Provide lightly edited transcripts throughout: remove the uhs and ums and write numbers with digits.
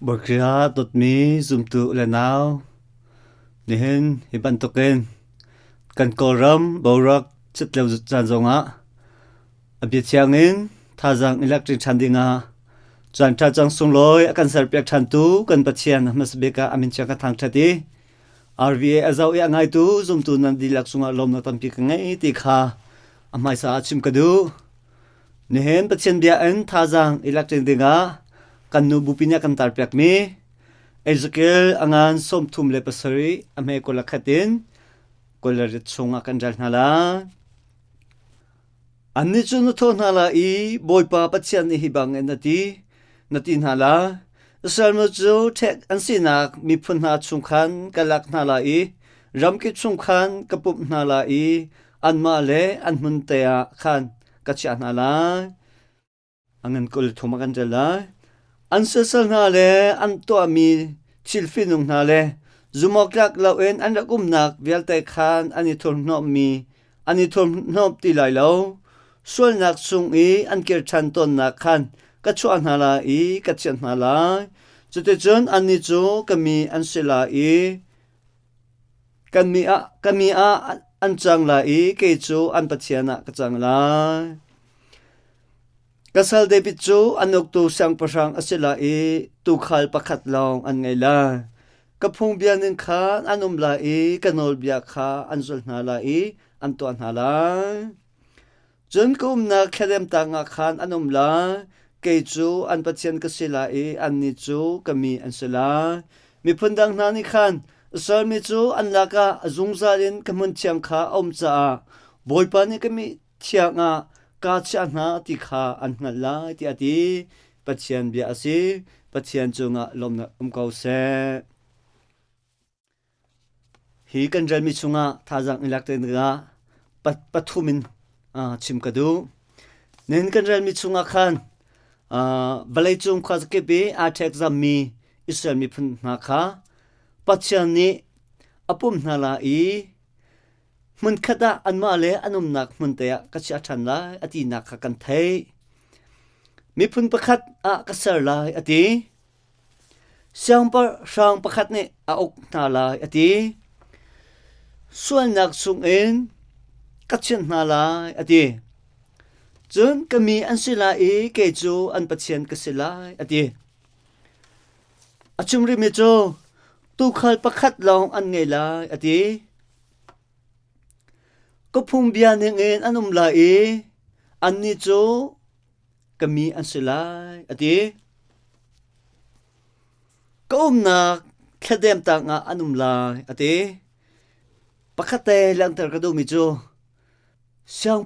Bậc ra tụt mi dùng tự là nào nên hi ban token kan koram borak chit lew chan zonga abi chiangin thajang electric chandinga chan tha chang sung loi akan sar pek than tu kan pachian masbeka amin chaka thang thati rva azau ya ngai tu zum tu nan dilak sunga lom na tampi ka ngai ti kha amai sa chim kadu nehen pachian bia an thajang electric dinga kan nu bupinya kan tar pek mi Ezekiel angan som thum le pasari ame ko lakhatin ko la rit chunga kan jal hnala anni chu no thon hala I boy pa pachian ni hibang enati natin hala salmo chu thek ansinak mi phun ha chung khan kalak hnala I ram ki chung khan kapup hnala I anma le anmun te a khan kacha hnala angan ko le thuma kan jala an sesal na le an to mi chilfinung na le zumoklak lawen an rakum nak vialte khan ani thon no mi ani thon no ti lai lo sol nak sung I an ker chan ton na khan ka chuan hala I ka chen hala chute chon ani chu kami an sela I kami a an chang la I ke chu an pachiana ka chang la Kasal David chu anok tu sang pasang asila I tu khal pakhat long an ngai la kapung bianin kha anum la I kanol bia kha anzol na la I an to an hala chun kum na khelem ta nga khan anum la ke chu an pachian kasila I an ni chu kami an sela mi phundang na ni khan sal mi chu an la ka azungzalin kamun chiang kha om cha boy pa ni kami chianga ka chana ti kha an ngala ti ati pachian bia asi pachian chunga lomna kau se hi kan ral mi chunga thajang ilakten ga pathumin chimkadu nen kan ral mi chunga khan balai chung kha ke be a thek zam mi israel mi phun na kha pachian ni apum hnala I mun khada anma le anum nak mun te ka cha than la ati nak kha kan thei mi phun pakhat a kasar la ati sang pakhat ne a ok na la ati sual nak sung en ka chen na la ati chun kami an sila I ke chu an pachian ka sila ati achumri mi chu tu khal pakhat long an ngei la ati ko phung bia ning en anum la I an ni chu kami an silai ati ko na khadem ta nga anum la ati pakhate lang tar ka do mi chu sang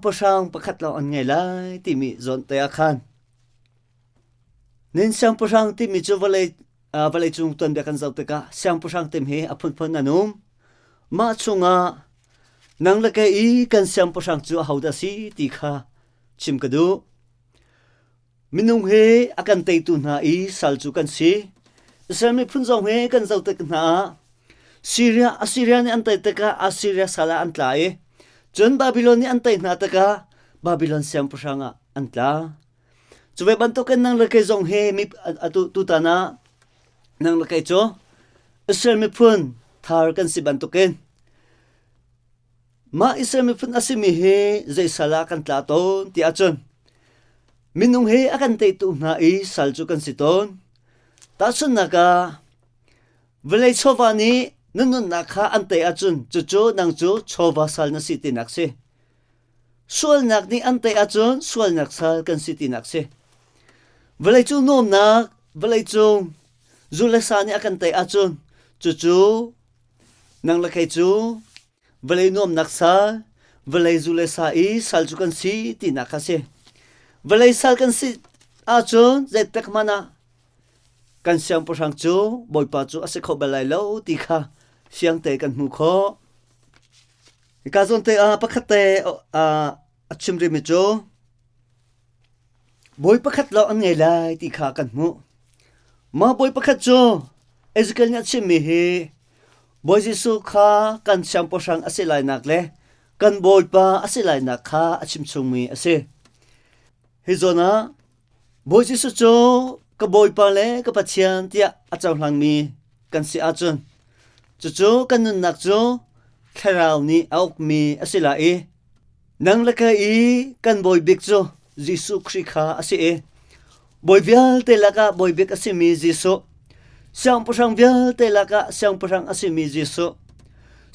pakhat lo an ngai lai ti mi zon te a khan nen sang pasang ti mi chu valai chung ton bia kan zau te ka sang pasang tem he apun phon anum ma chunga nang la kai I kan siam pasang chu hauda si ti kha chim kadu minung he akan tei tu na I sal chu kan si sami phun zong he kan zau tek na Assyria ni antai teka Assyria sala antla I chun Babylon ni antai na teka Babylon siam pasanga antla chuwe bantoken nang la kai zong he mi tu ta na nang la kai cho Israel mi phun thar kan si bantoken ma Israel mi phun asimi he zai sala kan tla ton ti achon minung he akan te tu na I sal chu kan siton ta chun naka velai chowani nun na kha ante achun chu nang chu chowa sal na siti nakse sual nak ni ante achun sual nak sal kan siti nakse velai chu nom na velai chu zulesani akan te achun chu nang la kai chu velai nom naksa velai zule sa I sal chu kan si ti nakase velai sal kan si a chun zet tek mana kan siang pasang chu boy pa chu ase kho balai lo ti kha siang te kan mu kho ka zon te pakhate achimri mi chu boy pakhat lo an ngai lai ti kha kan mu ma boy pakhat chu Ezekiel nya chimi he boy Jesu kha kan siang pasang ase lai nak le kan boy pa ase lai nak kha achim chung mi ase hizona boy Jesu chu ka boy pa le ka pathian tia achau hlang mi kan si achun chu kan nun nak chu kheral ni auk mi asila e nang la ka i kan boy bik chu Jisu Khrikha asi e boy vial te laka boy bik asi mi Jisu sang pusang vial te laka sang pusang asi mi Jisu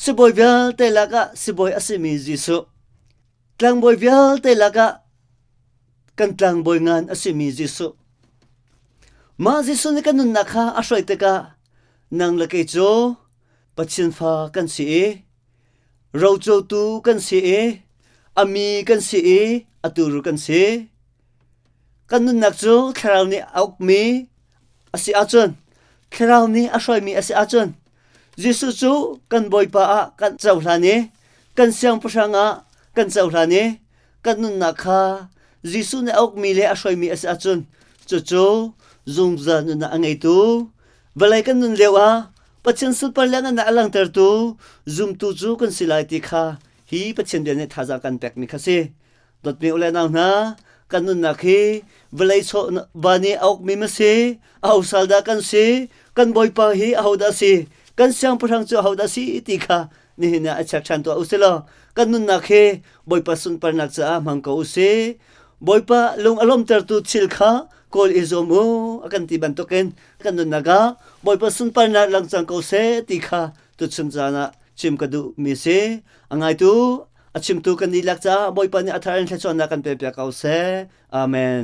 si boy vial te laka si boy asi mi Jisu tlang boy vial te laka kan tlang boy ngan asi mi Jisu ma Jisu ni kan nun nakha asoi te ka nang la ke chu pachin pha kan si e ro chu tu kan si e ami kan si e atur kan si kan nun nak chu kharau ni auk mi asi achon kharau ni asoi mi asi achon Jisu chu kan boy pa a kan chau hlani kan siang pusanga kan chau hlani kan nun nakha Jisu ni auk mi le asoi mi asi achon chu zum zan na angai tu balai kan nun lewa pachin sul par lang na alang ter tu zum tu chu kan silai ti kha hi pachin de ne thaja kan pek mi khase dot mi ule na na kan nun nakhi balai so bani auk mi ma se au salda kan se kan boy pa hi auda se kan siang purang chu auda si ti kha ni na achak chan to uselo kan nun nakhe boy pa sun par nak cha mang ko se boy pa lung alom ter tu chil kha kol izomu akan ti bantoken kan nun naga boy pa sun par na lang chang ko se ti kha tu chun jana chim kadu mi se angai tu achim tu kan nilak cha boy pa ni atharan thachon na kan pe pe kau se amen